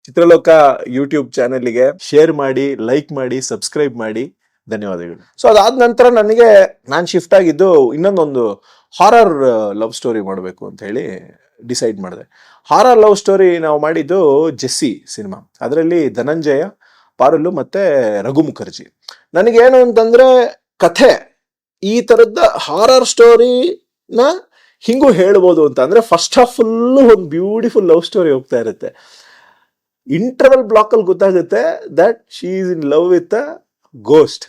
Chitraloka YouTube ಚಾನೆಲ್ಗೆ share ಮಾಡಿ, like ಮಾಡಿ, ಸಬ್ಸ್ಕ್ರೈಬ್ ಮಾಡಿ. ಧನ್ಯವಾದಗಳು. ಸೊ ಅದಾದ ನಂತರ ನಾನು ಶಿಫ್ಟ್ ಆಗಿದ್ದು ಇನ್ನೊಂದೊಂದು ಹಾರರ್ ಲವ್ ಸ್ಟೋರಿ ಮಾಡಬೇಕು ಅಂತ ಹೇಳಿ ಡಿಸೈಡ್ ಮಾಡಿದೆ. ಹಾರರ್ ಲವ್ ಸ್ಟೋರಿ ನಾವು ಮಾಡಿದ್ದು ಜೆಸ್ಸಿ ಸಿನಿಮಾ. ಅದರಲ್ಲಿ ಧನಂಜಯ, ಪಾರುಲು ಮತ್ತೆ ರಘು ಮುಖರ್ಜಿ. ನನಗೇನು ಅಂತಂದ್ರೆ ಕಥೆ ಈ ತರದ ಹಾರರ್ ಸ್ಟೋರಿನ ಹಿಂಗೂ ಹೇಳ್ಬೋದು ಅಂತ. ಅಂದ್ರೆ ಫಸ್ಟ್ ಹಾಫ್ ಫುಲ್ಲು ಒಂದು ಬ್ಯೂಟಿಫುಲ್ ಲವ್ ಸ್ಟೋರಿ ಹೋಗ್ತಾ ಇರುತ್ತೆ. ಇಂಟರ್ವಲ್ ಬ್ಲಾಕ್ ಅಲ್ಲಿ ಗೊತ್ತಾಗುತ್ತೆ that she is in love with a ghost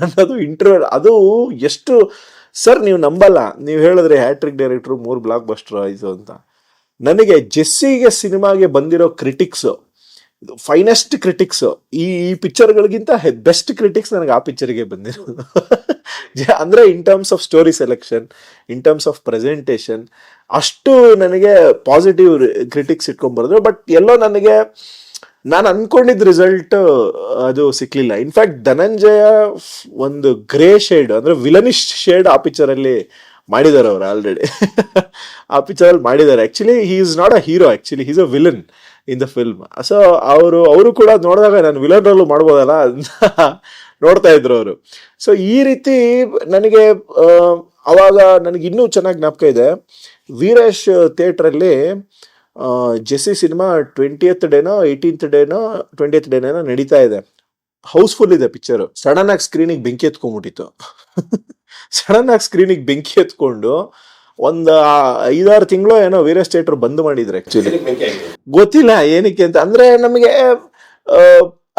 ಅನ್ನೋದು ಇಂಟರ್ವಲ್. ಅದು ಎಷ್ಟು ಸರ್ ನೀವು ನಂಬಲ್ಲ, ನೀವು ಹೇಳಿದ್ರೆ ಹ್ಯಾಟ್ರಿಕ್ ಡೈರೆಕ್ಟ್ರು 3 ಬ್ಲಾಕ್ ಬಸ್ಟರ್ ಆಯಿತು ಅಂತ. ನನಗೆ ಜೆಸ್ಸಿಗೆ ಸಿನಿಮಾಗೆ ಬಂದಿರೋ ಕ್ರಿಟಿಕ್ಸ್, ಫೈನೆಸ್ಟ್ ಕ್ರಿಟಿಕ್ಸ್, ಈ ಪಿಕ್ಚರ್ಗಳಿಗಿಂತ ಬೆಸ್ಟ್ ಕ್ರಿಟಿಕ್ಸ್ ನನಗೆ ಆ ಪಿಕ್ಚರ್ಗೆ ಬಂದಿರೋದು. ಅಂದ್ರೆ in terms of story selection, in terms of presentation, ಅಷ್ಟು ನನಗೆ ಪಾಸಿಟಿವ್ ಕ್ರಿಟಿಕ್ಸ್ ಇಟ್ಕೊಂಡ್ಬರೋದು. ಬಟ್ ಎಲ್ಲೋ ನನಗೆ ನಾನು ಅನ್ಕೊಂಡಿದ್ದ ರಿಸಲ್ಟ್ ಅದು ಸಿಕ್ಲಿಲ್ಲ. ಇನ್ಫ್ಯಾಕ್ಟ್ ಧನಂಜಯ ಒಂದು ಗ್ರೇ ಶೇಡ್, ಅಂದ್ರೆ ವಿಲನಿಶ್ ಶೇಡ್ ಆ ಪಿಕ್ಚರಲ್ಲಿ ಮಾಡಿದ್ದಾರೆ ಅವರು ಆಲ್ರೆಡಿ. ಆ ಪಿಕ್ಚರಲ್ಲಿ ಮಾಡಿದ್ದಾರೆ. Actually he is not a hero, actually he's a villain in the film. So ಅವರು ಕೂಡ ನೋಡಿದಾಗ ನಾನು ವಿಲನ್ ರಲ್ಲೂ ಮಾಡ್ಬೋದಲ್ಲ ಅಂತ ನೋಡ್ತಾ ಇದ್ರು ಅವರು. ಸೊ ಈ ರೀತಿ ನನಗೆ ಅವಾಗ ನನಗೆ ಇನ್ನೂ ಚೆನ್ನಾಗಿ ಜ್ಞಾಪಕ ಇದೆ, ವೀರೇಶ್ ಥಿಯೇಟ್ರಲ್ಲಿ Jessie cinema 20th ಡೇನೋ 18th ಡೇನೋ 20th ಡೇನೋ ನಡೀತಾ ಇದೆ. ಹೌಸ್ಫುಲ್ ಇದೆ ಪಿಕ್ಚರ್. ಸಡನ್ ಆಗಿ ಸ್ಕ್ರೀನಿಗೆ ಬೆಂಕಿ ಎತ್ಕೊಂಡ್ಬಿಟ್ಟಿತ್ತು. ಸಡನ್ ಆಗಿ ಸ್ಕ್ರೀನಿಗೆ ಬೆಂಕಿ ಎತ್ಕೊಂಡು ಒಂದು 5-6 ತಿಂಗಳು ಏನೋ ವೀರೇಶ್ ಥಿಯೇಟರ್ ಬಂದ್ ಮಾಡಿದ್ರೆ. ಆಕ್ಚುಲಿ ಗೊತ್ತಿಲ್ಲ ಏನಕ್ಕೆ ಅಂತ. ಅಂದ್ರೆ ನಮಗೆ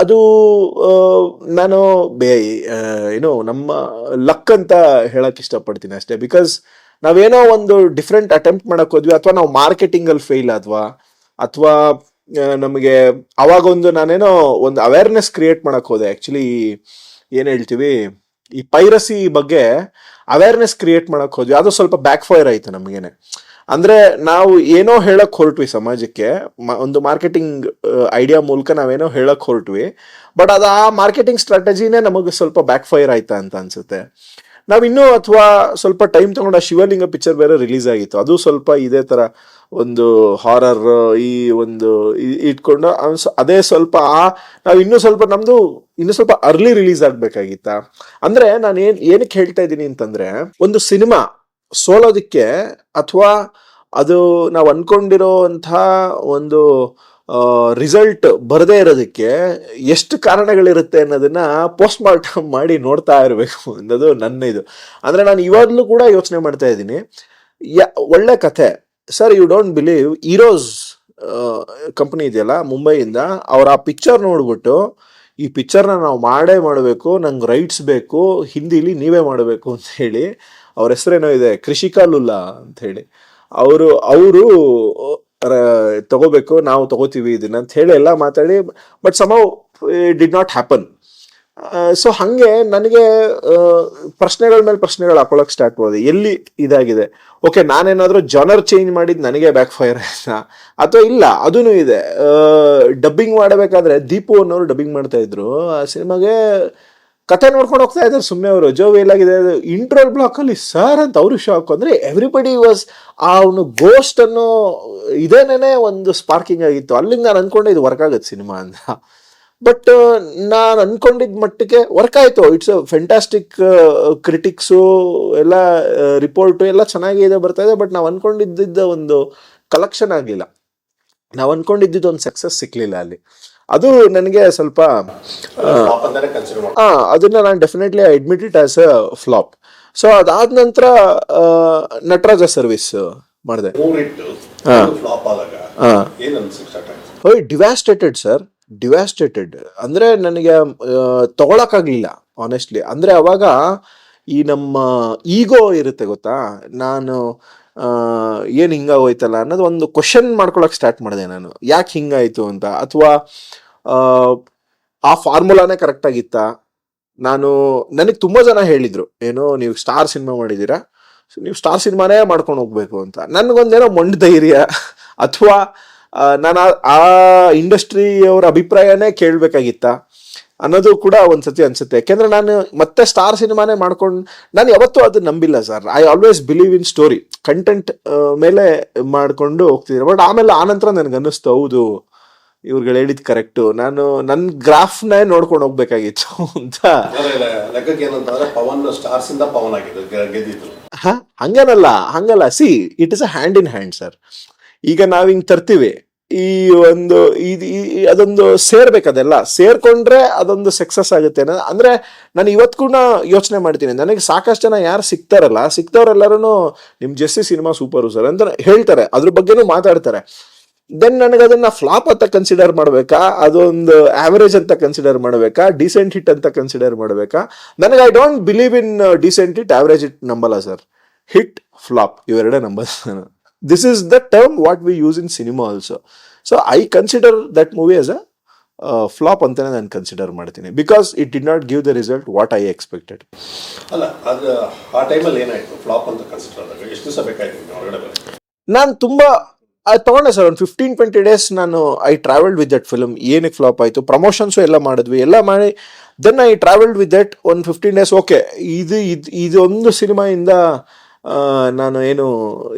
ಅದು ನಾನು ಏನೋ ನಮ್ಮ ಲಕ್ ಅಂತ ಹೇಳಕ್ ಇಷ್ಟಪಡ್ತೀನಿ ಅಷ್ಟೇ. ಬಿಕಾಸ್ ನಾವೇನೋ ಒಂದು ಡಿಫ್ರೆಂಟ್ ಅಟೆಂಪ್ಟ್ ಮಾಡಕ್ ಹೋದ್ವಿ, ಅಥವಾ ನಾವು ಮಾರ್ಕೆಟಿಂಗ್ ಅಲ್ಲಿ ಫೇಲ್ ಆದ್ವಾ, ಅಥವಾ ನಮಗೆ ಅವಾಗ ನಾನೇನೋ ಒಂದು ಅವೇರ್ನೆಸ್ ಕ್ರಿಯೇಟ್ ಮಾಡಕ್ ಹೋದೆ. ಆಕ್ಚುಲಿ ಏನ್ ಹೇಳ್ತೀವಿ, ಈ ಪೈರಸಿ ಬಗ್ಗೆ ಅವೇರ್ನೆಸ್ ಕ್ರಿಯೇಟ್ ಮಾಡಕ್ ಹೋದ್ವಿ, ಅದು ಸ್ವಲ್ಪ ಬ್ಯಾಕ್ ಫೈರ್ ಆಯ್ತು ನಮಗೇನೆ. ಅಂದ್ರೆ ನಾವು ಏನೋ ಹೇಳಕ್ ಹೊರಟ್ವಿ ಸಮಾಜಕ್ಕೆ, ಒಂದು ಮಾರ್ಕೆಟಿಂಗ್ ಐಡಿಯಾ ಮೂಲಕ ನಾವೇನೋ ಹೇಳಕ್ ಹೊರಟ್ವಿ, ಬಟ್ ಅದು ಆ ಮಾರ್ಕೆಟಿಂಗ್ ಸ್ಟ್ರಾಟಜಿನೇ ನಮಗೆ ಸ್ವಲ್ಪ ಬ್ಯಾಕ್ ಫೈರ್ ಆಯ್ತಾ ಅಂತ ಅನ್ಸುತ್ತೆ. ನಾವಿನ್ನೂ ಅಥವಾ ಸ್ವಲ್ಪ ಟೈಮ್ ತಗೊಂಡು ಆ ಶಿವಲಿಂಗ ಪಿಕ್ಚರ್ ಬೇರೆ ರಿಲೀಸ್ ಆಗಿತ್ತು, ಅದು ಸ್ವಲ್ಪ ಇದೇ ತರ ಒಂದು ಹಾರರ್ ಈ ಒಂದು ಇಟ್ಕೊಂಡು ಅದೇ ಸ್ವಲ್ಪ ನಾವು ಇನ್ನೂ ಸ್ವಲ್ಪ ಅರ್ಲಿ ರಿಲೀಸ್ ಆಗ್ಬೇಕಾಗಿತ್ತ. ಅಂದ್ರೆ ನಾನು ಏನಕ್ಕೆ ಹೇಳ್ತಾ ಇದ್ದೀನಿ ಅಂತಂದ್ರೆ, ಒಂದು ಸಿನಿಮಾ ಸೋಲೋದಿಕ್ಕೆ ಅಥವಾ ಅದು ನಾವು ಅನ್ಕೊಂಡಿರೋಂಥ ಒಂದು ರಿಸಲ್ಟ್ ಬರದೇ ಇರೋದಕ್ಕೆ ಎಷ್ಟು ಕಾರಣಗಳಿರುತ್ತೆ ಅನ್ನೋದನ್ನ ಪೋಸ್ಟ್ ಮಾರ್ಟಮ್ ಮಾಡಿ ನೋಡ್ತಾ ಇರಬೇಕು ಅನ್ನೋದು ನನ್ನ ಇದು. ಅಂದ್ರೆ ನಾನು ಇವಾಗಲೂ ಕೂಡ ಯೋಚನೆ ಮಾಡ್ತಾ ಇದ್ದೀನಿ, ಒಳ್ಳೆ ಕಥೆ sir, you don't believe, Eros company ಇದೆಯಲ್ಲ ಮುಂಬೈಯಿಂದ, ಅವ್ರ ಆ ಪಿಕ್ಚರ್ ನೋಡ್ಬಿಟ್ಟು ಈ ಪಿಕ್ಚರ್ನ ನಾವು ಮಾಡಬೇಕು, ನಂಗೆ ರೈಟ್ಸ್ ಬೇಕು, ಹಿಂದಿಲಿ ನೀವೇ ಮಾಡಬೇಕು ಅಂತ ಹೇಳಿ, ಅವ್ರ ಹೆಸರೇನೋ ಇದೆ ಕೃಷಿಕಾ ಲುಲ್ಲಾ ಅಂತ ಹೇಳಿ, ಅವರು ತಗೋಬೇಕು, ನಾವು ತಗೋತೀವಿ ಇದನ್ನ ಅಂತ ಹೇಳಿ ಎಲ್ಲ ಮಾತಾಡಿ, but somehow it did not happen. So ಹಂಗೆ ನನಗೆ ಪ್ರಶ್ನೆಗಳ ಮೇಲೆ ಪ್ರಶ್ನೆಗಳು ಹಾಕೊಳಕ್ ಸ್ಟಾರ್ಟ್ ಮಾಡಿದೆ. ಎಲ್ಲಿ ಇದಾಗಿದೆ, ಓಕೆ ನಾನೇನಾದ್ರೂ ಜಾನರ್ ಚೇಂಜ್ ಮಾಡಿದ್ ನನಗೆ ಬ್ಯಾಕ್ ಫೈರ್ ಆಯ್ತಾ ಅಥವಾ ಇಲ್ಲ, ಅದೂ ಇದೆ. ಡಬ್ಬಿಂಗ್ ಮಾಡಬೇಕಾದ್ರೆ ದೀಪು ಅನ್ನೋರು ಡಬ್ಬಿಂಗ್ ಮಾಡ್ತಾ ಇದ್ರು ಆ ಸಿನಿಮಾಗೆ, ಕತೆ ನೋಡ್ಕೊಂಡು ಹೋಗ್ತಾ ಇದ್ದಾರೆ ಸುಮ್ಮನೆ ಅವರು, ಜೋವೇಲ್ ಆಗಿದೆ, ಇಂಟ್ರೋಲ್ ಬ್ಲಾಕ್ ಅಲ್ಲಿ ಸರ್ ಅಂತ ಅವರು ಶಾಕ್. ಅಂದ್ರೆ ಎವ್ರಿಬಡಿ ವಾಸ್ ಅವನು ಗೋಸ್ಟ್ ಅನ್ನೋ ಇದೇನೇನೆ ಒಂದು ಸ್ಪಾರ್ಕಿಂಗ್ ಆಗಿತ್ತು. ಅಲ್ಲಿಂದ ನಾನು ಅನ್ಕೊಂಡೆ ಇದು ವರ್ಕ್ ಆಗತ್ತೆ ಸಿನಿಮಾ ಅಂತ. ಬಟ್ ನಾನು ಅನ್ಕೊಂಡಿದ್ ಮಟ್ಟಿಗೆ ವರ್ಕ್ ಆಯ್ತು. ಇಟ್ಸ್ ಅ ಫ್ಯಾಂಟಾಸ್ಟಿಕ್, ಕ್ರಿಟಿಕ್ಸು ಎಲ್ಲ ರಿಪೋರ್ಟು ಎಲ್ಲ ಚೆನ್ನಾಗಿದೆ ಬರ್ತಾ ಇದೆ. ಬಟ್ ನಾವು ಅನ್ಕೊಂಡಿದ್ದ ಒಂದು ಕಲೆಕ್ಷನ್ ಆಗ್ಲಿಲ್ಲ, ನಾವು ಅನ್ಕೊಂಡಿದ್ದ ಒಂದು ಸಕ್ಸಸ್ ಸಿಕ್ಲಿಲ್ಲ ಅಲ್ಲಿ. ಅದು ನನಗೆ ಸ್ವಲ್ಪ ಅದನ್ನ ನಾನು definitely admit it as a flop. So ಅದಾದ ನಂತರ ನಟರಾಜ ಸರ್ವಿಸ್ ಮಾಡಿದೆ. Devastated sir, devastated. ಅಂದ್ರೆ ನನಗೆ ತಗೊಳಕ್ಕಾಗ್ಲಿಲ್ಲ ಆನೆಸ್ಟ್ಲಿ. ಅಂದ್ರೆ ಅವಾಗ ಈ ನಮ್ಮ ಈಗೋ ಇರುತ್ತೆ ಗೊತ್ತಾ, ನಾನು ಏನ್ ಹಿಂಗಾಗೋಯ್ತಲ್ಲ ಅನ್ನೋದು ಒಂದು ಕ್ವಶನ್ ಮಾಡ್ಕೊಳಕ್ ಸ್ಟಾರ್ಟ್ ಮಾಡಿದೆ ನಾನು, ಯಾಕೆ ಹಿಂಗಾಯ್ತು ಅಂತ. ಅಥವಾ ಆ ಫಾರ್ಮುಲಾನೇ ಕರೆಕ್ಟ್ ಆಗಿತ್ತ. ನನಗೆ ತುಂಬಾ ಜನ ಹೇಳಿದ್ರು, ಏನೋ ನೀವು ಸ್ಟಾರ್ ಸಿನಿಮಾ ಮಾಡಿದೀರಾ, ನೀವು ಸ್ಟಾರ್ ಸಿನಿಮಾನೇ ಮಾಡ್ಕೊಂಡು ಹೋಗ್ಬೇಕು ಅಂತ. ನನ್ಗೊಂದೇನೋ ಮೊಂಡ್ ಧೈರ್ಯ, ಅಥವಾ ನಾನು ಆ ಇಂಡಸ್ಟ್ರಿಯವರ ಅಭಿಪ್ರಾಯನೇ ಕೇಳ್ಬೇಕಾಗಿತ್ತ ಅನ್ನೋದು ಕೂಡ ಒಂದ್ಸತಿ ಅನ್ಸುತ್ತೆ. ಯಾಕೆಂದ್ರೆ ನಾನು ಮತ್ತೆ ಸ್ಟಾರ್ ಸಿನಿಮಾನೇ ನಾನು ಯಾವತ್ತೂ ಅದು ನಂಬಿಲ್ಲ sir. I always believe in story, content ಮೇಲೆ ಮಾಡ್ಕೊಂಡು ಹೋಗ್ತಿದ್ದೀನಿ. ಬಟ್ ಆಮೇಲೆ ಆನಂತರ ನನಗೆ ಅನ್ನಿಸ್ತು, ಹೌದು ಇವ್ರುಗಳು ಹೇಳಿದ್ ಕರೆಕ್ಟು, ನಾನು ನನ್ನ ಗ್ರಾಫ್ನೇ ನೋಡ್ಕೊಂಡು ಹೋಗ್ಬೇಕಾಗಿತ್ತು ಅಂತ. ಲೆಕ್ಕಕ್ಕೆ ಏನಂತಂದ್ರೆ ಪವನ್ ಸ್ಟಾರ್ಸ್ ಇಂದ ಪವನ್ ಆಗಿದ್ದು ಗೆದ್ದಿದ್ದು. ಹಂಗಲ್ಲ C it is a hand in hand sir. ಈಗ ನಾವ್ ಹಿಂಗ್ ತರ್ತೀವಿ, ಈ ಒಂದು ಅದೊಂದು ಸೇರ್ಬೇಕದೆಲ್ಲ ಸೇರ್ಕೊಂಡ್ರೆ ಅದೊಂದು ಸಕ್ಸಸ್ ಆಗುತ್ತೆ ಅಂದ್ರೆ ನಾನು ಇವತ್ತು ಕೂಡ ಯೋಚನೆ ಮಾಡ್ತೀನಿ. ನನಗೆ ಸಾಕಷ್ಟು ಜನ ಯಾರು ಸಿಗ್ತಾರಲ್ಲರೂ ನಿಮ್ ಜೆಸ್ಸಿ ಸಿನಿಮಾ ಸೂಪರು ಸರ್ ಅಂತ ಹೇಳ್ತಾರೆ, ಅದ್ರ ಬಗ್ಗೆನೂ ಮಾತಾಡ್ತಾರೆ. ದೆನ್ ನನಗೆ ಅದನ್ನ ಫ್ಲಾಪ್ ಅಂತ ಕನ್ಸಿಡರ್ ಮಾಡ್ಬೇಕಾ, ಅದೊಂದು ಆವರೇಜ್ ಅಂತ ಕನ್ಸಿಡರ್ ಮಾಡ್ಬೇಕಾ, ಡಿಸೆಂಟ್ ಹಿಟ್ ಅಂತ ಕನ್ಸಿಡರ್ ಮಾಡ್ಬೇಕಾ? ನನಗೆ I don't believe in decent hit, average hit ನಂಬಲ್ಲ ಸರ್. ಹಿಟ್ ಫ್ಲಾಪ್ ಇವೆರಡೇ number. This is the term what we use in cinema also. So I consider that movie as a flop ಅಂತಾನೆ ನಾನು consider ಮಾಡ್ತೀನಿ, because it did not give the result what I expected. ಅಲ್ಲ ಅದು ಆ ಟೈಮಲ್ಲಿ ಏನಾಯ್ತು flap ಅಂತ consider ಆದಾಗ ಎಷ್ಟು ದಿವಸ ಬೇಕಾಯ್ತು ಹೊರಗಡೆ ಬರೋಕ್ಕೆ? ನಾನು ತುಂಬಾ ತಗೊಂಡೆ ಸರ್, ಒಂದು 15-20 ಡೇಸ್ ನಾನು I travelled with that film. ಏನಕ್ಕೆ ಫ್ಲಾಪ್ ಆಯಿತು, ಪ್ರಮೋಷನ್ಸು ಎಲ್ಲ ಮಾಡಿದ್ವಿ, ಎಲ್ಲ ಮಾಡಿ then I travelled with that ಒಂದು 15 ಡೇಸ್. ಓಕೆ, ಇದೊಂದು ಸಿನಿಮಾಯಿಂದ ನಾನು ಏನು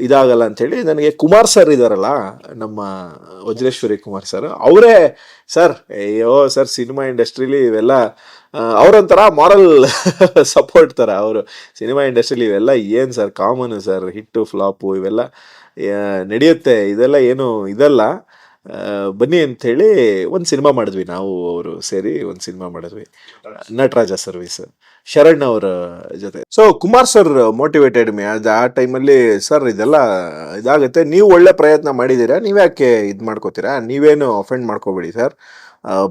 ಇದಾಗಲ್ಲ ಅಂಥೇಳಿ ನನಗೆ ಕುಮಾರ್ ಸರ್ ಇದಾರಲ್ಲ, ನಮ್ಮ ವಜ್ರೇಶ್ವರಿ ಕುಮಾರ್ ಸರ್, ಅವರೇ ಸರ್ ಅಯ್ಯೋ ಸರ್ ಸಿನಿಮಾ ಇಂಡಸ್ಟ್ರಿಲಿ ಇವೆಲ್ಲ ಅವರೊಂಥರ ಮಾರಲ್ ಸಪೋರ್ಟ್ ಥರ. ಅವರು ಸಿನಿಮಾ ಇಂಡಸ್ಟ್ರಿಲಿ ಇವೆಲ್ಲ ಏನು ಸರ್ ಕಾಮನ್ ಸರ್, ಹಿಟ್ಟು ಫ್ಲಾಪು ಇವೆಲ್ಲ ನಡೆಯುತ್ತೆ, ಇದೆಲ್ಲ ಏನು ಇದಲ್ಲ, ಬನ್ನಿ ಅಂಥೇಳಿ ಒಂದು ಸಿನಿಮಾ ಮಾಡಿದ್ವಿ ನಾವು, ಅವರು ಸೇರಿ ಒಂದು ಸಿನಿಮಾ ಮಾಡಿದ್ವಿ, ನಟರಾಜ ಸರ್ವಿಸ್, ಶರಣ್ ಅವರ ಜೊತೆ. So Kumar sir motivated me ಆ ಟೈಮಲ್ಲಿ. ಸರ್ ಇದೆಲ್ಲ ಇದಾಗುತ್ತೆ, ನೀವು ಒಳ್ಳೆ ಪ್ರಯತ್ನ ಮಾಡಿದ್ದೀರಾ, ನೀವ್ಯಾಕೆ ಇದು ಮಾಡ್ಕೋತೀರಾ, ನೀವೇನು ಅಫೆಂಡ್ ಮಾಡ್ಕೋಬೇಡಿ ಸರ್,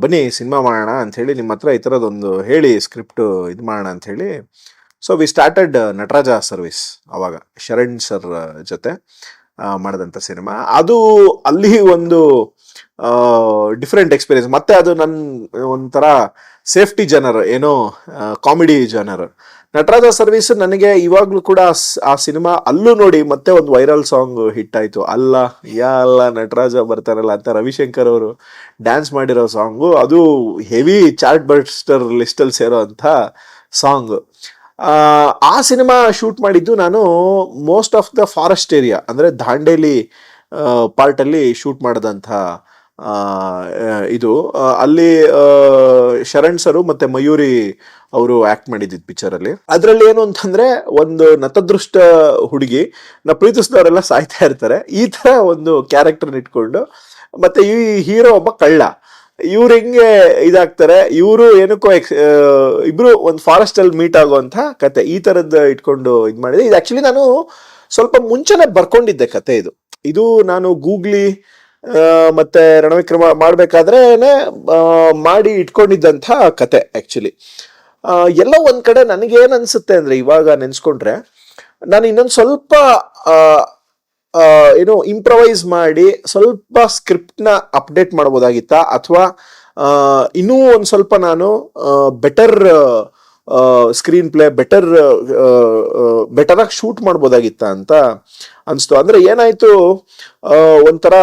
ಬನ್ನಿ ಸಿನಿಮಾ ಮಾಡೋಣ ಅಂಥೇಳಿ, ನಿಮ್ಮ ಹತ್ರ ಈ ಥರದೊಂದು ಹೇಳಿ ಸ್ಕ್ರಿಪ್ಟು ಇದು ಮಾಡೋಣ ಅಂಥೇಳಿ. So we started Nataraja service ಅವಾಗ ಶರಣ್ ಸರ್ ಜೊತೆ ಮಾಡಿದಂಥ ಸಿನಿಮಾ. ಅದು ಅಲ್ಲಿ ಒಂದು ಡಿಫ್ರೆಂಟ್ ಎಕ್ಸ್ಪೀರಿಯನ್ಸ್. ಮತ್ತೆ ಅದು ನನ್ನ ಒಂಥರ ಸೇಫ್ಟಿ ಜನರ್, ಏನೋ ಕಾಮಿಡಿ ಜನರ್. ನಟರಾಜ ಸರ್ವಿಸ್ ನನಗೆ ಇವಾಗ್ಲೂ ಕೂಡ ಆ ಸಿನಿಮಾ ಅಲ್ಲೂ ನೋಡಿ ಮತ್ತೆ ಒಂದು ವೈರಲ್ ಸಾಂಗ್ ಹಿಟ್ ಆಯ್ತು, ಅಲ್ಲ ಯಾ ಅಲ್ಲ ನಟರಾಜ ಬರ್ತಾರಲ್ಲ ಅಂತ ರವಿಶಂಕರ್ ಅವರು ಡ್ಯಾನ್ಸ್ ಮಾಡಿರೋ ಸಾಂಗು, ಅದು ಹೆವಿ ಚಾರ್ಟ್ ಬಸ್ಟರ್ ಲಿಸ್ಟಲ್ಲಿ ಸೇರೋ ಅಂಥ ಸಾಂಗ್. ಆ ಸಿನಿಮಾ ಶೂಟ್ ಮಾಡಿದ್ದು ನಾನು most of the forest area, ಅಂದರೆ ದಾಂಡೇಲಿ ಪಾರ್ಟಲ್ಲಿ ಶೂಟ್ ಮಾಡಿದಂಥ ಇದು. ಅಲ್ಲಿ ಶರಣ್ ಸರು ಮತ್ತು ಮಯೂರಿ ಅವರು ಆ್ಯಕ್ಟ್ ಮಾಡಿದ್ದಿದ್ದು ಪಿಕ್ಚರಲ್ಲಿ. ಅದರಲ್ಲಿ ಏನು ಅಂತಂದರೆ, ಒಂದು ನತದೃಷ್ಟ ಹುಡುಗಿ ಪ್ರೀತಿಸಿದವರೆಲ್ಲ ಸಾಯ್ತಾ ಇರ್ತಾರೆ, ಈ ಥರ ಒಂದು ಕ್ಯಾರೆಕ್ಟರ್ನ ಇಟ್ಕೊಂಡು, ಮತ್ತು ಈ ಹೀರೋ ಒಬ್ಬ ಕಳ್ಳ, ಇವ್ರು ಹೆಂಗೆ ಇದಾಗ್ತಾರೆ, ಇವರು ಏನಕ್ಕೋ ಇಬ್ರು ಒಂದು ಫಾರೆಸ್ಟ್ ಅಲ್ಲಿ ಮೀಟ್ ಆಗುವಂತ ಕತೆ, ಈ ತರದ್ದು ಇಟ್ಕೊಂಡು ಇದು ಮಾಡಿದೆ. ಇದು ಆಕ್ಚುಲಿ ನಾನು ಸ್ವಲ್ಪ ಮುಂಚೆನೆ ಬರ್ಕೊಂಡಿದ್ದೆ ಕತೆ. ಇದು ನಾನು ಗೂಗ್ಲಿ ಮತ್ತೆ ರಣವಿಕ್ರಮ ಮಾಡ್ಬೇಕಾದ್ರೇನೆ ಮಾಡಿ ಇಟ್ಕೊಂಡಿದ್ದಂಥ ಕತೆ ಆಕ್ಚುಲಿ. ಎಲ್ಲೋ ಒಂದ್ ಕಡೆ ನನಗೇನ್ ಅನ್ಸುತ್ತೆ ಅಂದ್ರೆ, ಇವಾಗ ನೆನ್ಸ್ಕೊಂಡ್ರೆ ನಾನು ಇನ್ನೊಂದು ಸ್ವಲ್ಪ ಏನು ಇಂಪ್ರವೈಸ್ ಮಾಡಿ ಸ್ವಲ್ಪ ಸ್ಕ್ರಿಪ್ಟ್ನ ಅಪ್ಡೇಟ್ ಮಾಡ್ಬೋದಾಗಿತ್ತಾ, ಅಥವಾ ಇನ್ನೂ ಒಂದು ಸ್ವಲ್ಪ ನಾನು ಬೆಟರ್ ಸ್ಕ್ರೀನ್ ಪ್ಲೇ ಬೆಟರಾಗಿ ಶೂಟ್ ಮಾಡ್ಬೋದಾಗಿತ್ತ ಅಂತ ಅನಿಸ್ತು. ಅಂದರೆ ಏನಾಯಿತು, ಒಂಥರ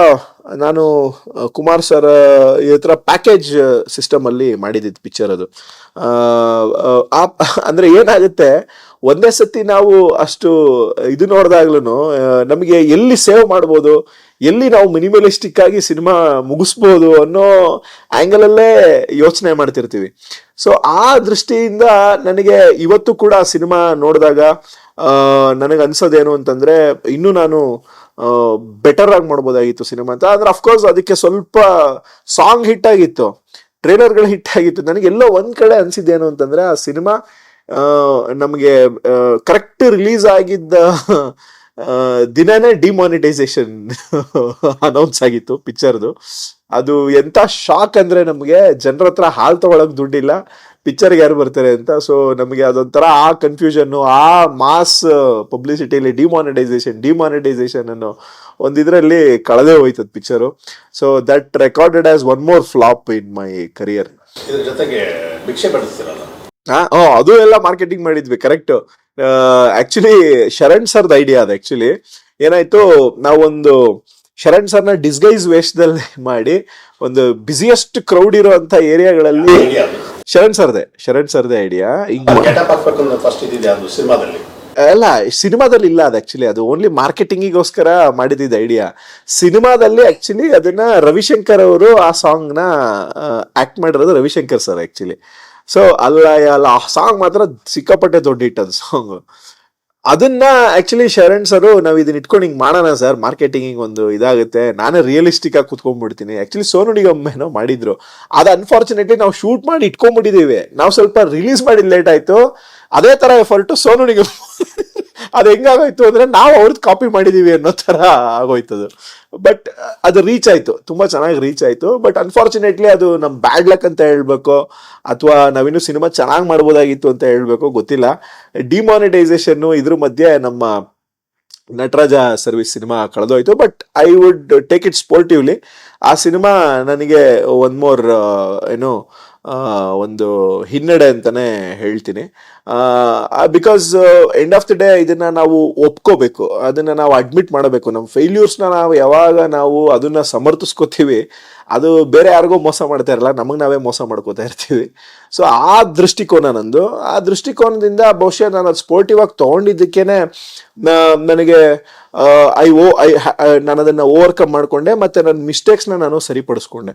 ನಾನು ಕುಮಾರ್ ಸರ್ ಈ ಥರ ಪ್ಯಾಕೇಜ್ ಸಿಸ್ಟಮಲ್ಲಿ ಮಾಡಿದ್ದಿದ್ದು ಪಿಕ್ಚರ್. ಅದು ಅಂದರೆ ಏನಾಗುತ್ತೆ, ಒಂದೇ ಸತಿ ನಾವು ಅಷ್ಟು ಇದು ನೋಡಿದಾಗ್ಲೂ ನಮಗೆ ಎಲ್ಲಿ ಸೇವ್ ಮಾಡ್ಬೋದು, ಎಲ್ಲಿ ನಾವು ಮಿನಿಮಲಿಸ್ಟಿಕ್ ಆಗಿ ಸಿನಿಮಾ ಮುಗಿಸ್ಬೋದು ಅನ್ನೋ ಆ್ಯಂಗಲಲ್ಲೇ ಯೋಚನೆ ಮಾಡ್ತಿರ್ತೀವಿ. ಸೊ ಆ ದೃಷ್ಟಿಯಿಂದ ನನಗೆ ಇವತ್ತು ಕೂಡ ಸಿನಿಮಾ ನೋಡಿದಾಗ ನನಗೆ ಅನ್ಸೋದೇನು ಅಂತಂದರೆ, ಇನ್ನೂ ನಾನು ಬೆಟರ್ ಆಗಿ ಮಾಡ್ಬೋದಾಗಿತ್ತು ಸಿನಿಮಾ ಅಂತ. ಅಂದ್ರೆ ಅಫ್ಕೋರ್ಸ್ ಅದಕ್ಕೆ ಸ್ವಲ್ಪ ಸಾಂಗ್ ಹಿಟ್ ಆಗಿತ್ತು, ಟ್ರೇಲರ್ಗಳು ಹಿಟ್ ಆಗಿತ್ತು. ನನಗೆಲ್ಲೋ ಒಂದ್ ಕಡೆ ಅನ್ಸಿದ್ದೇನು ಅಂತಂದ್ರೆ, ಆ ಸಿನಿಮಾ ನಮಗೆ ಕರೆಕ್ಟ್ ರಿಲೀಸ್ ಆಗಿದ್ದ ದಿನನೇ ಡಿಮಾನಿಟೈಸೇಷನ್ ಅನೌನ್ಸ್ ಆಗಿತ್ತು ಪಿಕ್ಚರ್ದು. ಅದು ಎಂತ ಶಾಕ್ ಅಂದ್ರೆ, ನಮಗೆ ಜನರ ಹತ್ರ ಹಾಲ್ ತಗೊಳಕ್ ದುಡ್ಡಿಲ್ಲ, ಪಿಕ್ಚರ್ಗೆ ಯಾರು ಬರ್ತಾರೆ ಅಂತ. ಸೊ ನಮಗೆ ಅದೊಂಥರ ಆ ಕನ್ಫ್ಯೂಷನ್, ಆ ಮಾಸ್ ಪಬ್ಲಿಸಿಟಿಲಿ ಡಿಮಾನಿಟೈಸೇಷನ್ ಅನ್ನೋ ಒಂದಿದ್ರಲ್ಲಿ ಕಳೆದೇ ಹೋಯ್ತದ picture. So that recorded as one more flop in my career. ಇದ್ರ ಜೊತೆಗೆ ಭಿಕ್ಷೆ ಪಡಿಸ್ತಿರಲ್ಲ, ಅದು ಎಲ್ಲ ಮಾರ್ಕೆಟಿಂಗ್ ಮಾಡಿದ್ವಿ. ಕರೆಕ್ಟ್. ಆಕ್ಚುಲಿ ಶರಣ್ ಸರ್ದ ಐಡಿಯಾ ಅದು. ಆಕ್ಚುಲಿ ಏನಾಯ್ತು, ನಾವೊಂದು ಶರಣ್ ಸರ್ನ ಡಿಸ್ಗೈಸ್ ವೇಷದಲ್ಲಿ ಮಾಡಿ ಒಂದು ಬಿಸಿಯೆಸ್ಟ್ ಕ್ರೌಡ್ ಇರುವಂತ ಏರಿಯಾಗಳಲ್ಲಿ ಶರಣ್ ಸರ್ದೇ ಐಡಿಯಾ. ಅಲ್ಲ, ಸಿನಿಮಾದಲ್ಲಿ ಇಲ್ಲ ಅದು ಆಕ್ಚುಲಿ, ಅದು ಓನ್ಲಿ ಮಾರ್ಕೆಟಿಂಗಿಗೋಸ್ಕರ ಮಾಡಿದ ಐಡಿಯಾ. ಸಿನಿಮಾದಲ್ಲಿ ಆಕ್ಚುಲಿ ಅದನ್ನ ರವಿಶಂಕರ್ ಅವರು ಆ ಸಾಂಗ್ ನ ಆಕ್ಟ್ ಮಾಡಿರೋದು ರವಿಶಂಕರ್ ಸರ್ ಆಕ್ಚುಲಿ. ಸೊ ಅಲ್ಲ ಆ ಸಾಂಗ್ ಮಾತ್ರ ಸಿಕ್ಕಾಪಟ್ಟೆ ದೊಡ್ಡ ಹಿಟ್ ಅದು ಸಾಂಗ್. ಅದನ್ನ ಆಕ್ಚುಲಿ ಶರಣ್ ಸರ್ ನಾವ್ ಇದನ್ನ ಇಟ್ಕೊಂಡು ಹಿಂಗ್ ಮಾಡೋಣ ಸರ್, ಮಾರ್ಕೆಟಿಂಗ್ ಒಂದು ಇದಾಗುತ್ತೆ, ನಾನೇ ರಿಯಲಿಸ್ಟಿಕ್ ಆಗಿ ಕುತ್ಕೊಂಡ್ಬಿಡ್ತೀನಿ. ಆಕ್ಚುಲಿ ಸೋನು ನಿಗಮ್ ಏನೋ ಮಾಡಿದ್ರು, ಅದು ಅನ್ಫಾರ್ಚುನೇಟ್ಲಿ ನಾವು ಶೂಟ್ ಮಾಡಿ ಇಟ್ಕೊಂಡ್ಬಿಟ್ಟಿದೀವಿ, ನಾವು ಸ್ವಲ್ಪ ರಿಲೀಸ್ ಮಾಡಿದ್ ಲೇಟ್ ಆಯ್ತು. ಅದೇ ತರ ಎಫರ್ಟು ಸೋನು ನಿಗಮ್ ಅದು ಹೆಂಗಾಗೋಯ್ತು ಅಂದ್ರೆ ನಾವು ಅವ್ರದ್ದು ಕಾಪಿ ಮಾಡಿದೀವಿ ಅನ್ನೋ ತರ ಆಗೋಯ್ತದು. ಬಟ್ ಅದು ರೀಚ್ ಆಯ್ತು, ತುಂಬಾ ಚೆನ್ನಾಗಿ ರೀಚ್ ಆಯ್ತು. ಬಟ್ ಅನ್ಫಾರ್ಚುನೇಟ್ಲಿ ಅದು ನಮ್ ಬ್ಯಾಡ್ ಲಕ್ ಅಂತ ಹೇಳ್ಬೇಕು, ಅಥವಾ ನಾವಿನ್ನು ಸಿನಿಮಾ ಚೆನ್ನಾಗಿ ಮಾಡ್ಬೋದಾಗಿತ್ತು ಅಂತ ಹೇಳ್ಬೇಕು, ಗೊತ್ತಿಲ್ಲ. ಡಿಮಾನಿಟೈಸೇಷನ್ ಇದ್ರ ಮಧ್ಯೆ ನಮ್ಮ ನಟರಾಜ ಸರ್ವಿಸ್ ಸಿನಿಮಾ ಕಳೆದೋಯ್ತು. But I would take it sportively. ಆ ಸಿನಿಮಾ ನನಗೆ ಒನ್ ಮೋರ್ ಏನು ಒಂದು ಹಿನ್ನಡೆ ಅಂತಾನೆ ಹೇಳ್ತೀನಿ. Because end of the day ಇದನ್ನ ನಾವು ಒಪ್ಕೋಬೇಕು, ಅದನ್ನ ನಾವು ಅಡ್ಮಿಟ್ ಮಾಡಬೇಕು. ನಮ್ಮ ಫೇಲ್ಯೂರ್ಸ್ನ ನಾವು ಯಾವಾಗ ನಾವು ಅದನ್ನ ಸಮರ್ಥಿಸ್ಕೋತೀವಿ, ಅದು ಬೇರೆ ಯಾರಿಗೋ ಮೋಸ ಮಾಡ್ತಾ ಇರಲ್ಲ, ನಮಗೆ ನಾವೇ ಮೋಸ ಮಾಡ್ಕೋತಾ ಇರ್ತೀವಿ. ಸೊ ಆ ದೃಷ್ಟಿಕೋನ ನಂದು. ಆ ದೃಷ್ಟಿಕೋನದಿಂದ ಬಹುಶಃ ನಾನು ಅದು ಸ್ಪೋರ್ಟಿವ್ ಆಗಿ ತೊಗೊಂಡಿದ್ದಕ್ಕೇನೆ ನನಗೆ ನಾನು ಅದನ್ನ ಓವರ್ಕಮ್ ಮಾಡ್ಕೊಂಡೆ, ಮತ್ತೆ ನನ್ನ ಮಿಸ್ಟೇಕ್ಸ್ನ ನಾನು ಸರಿಪಡಿಸ್ಕೊಂಡೆ.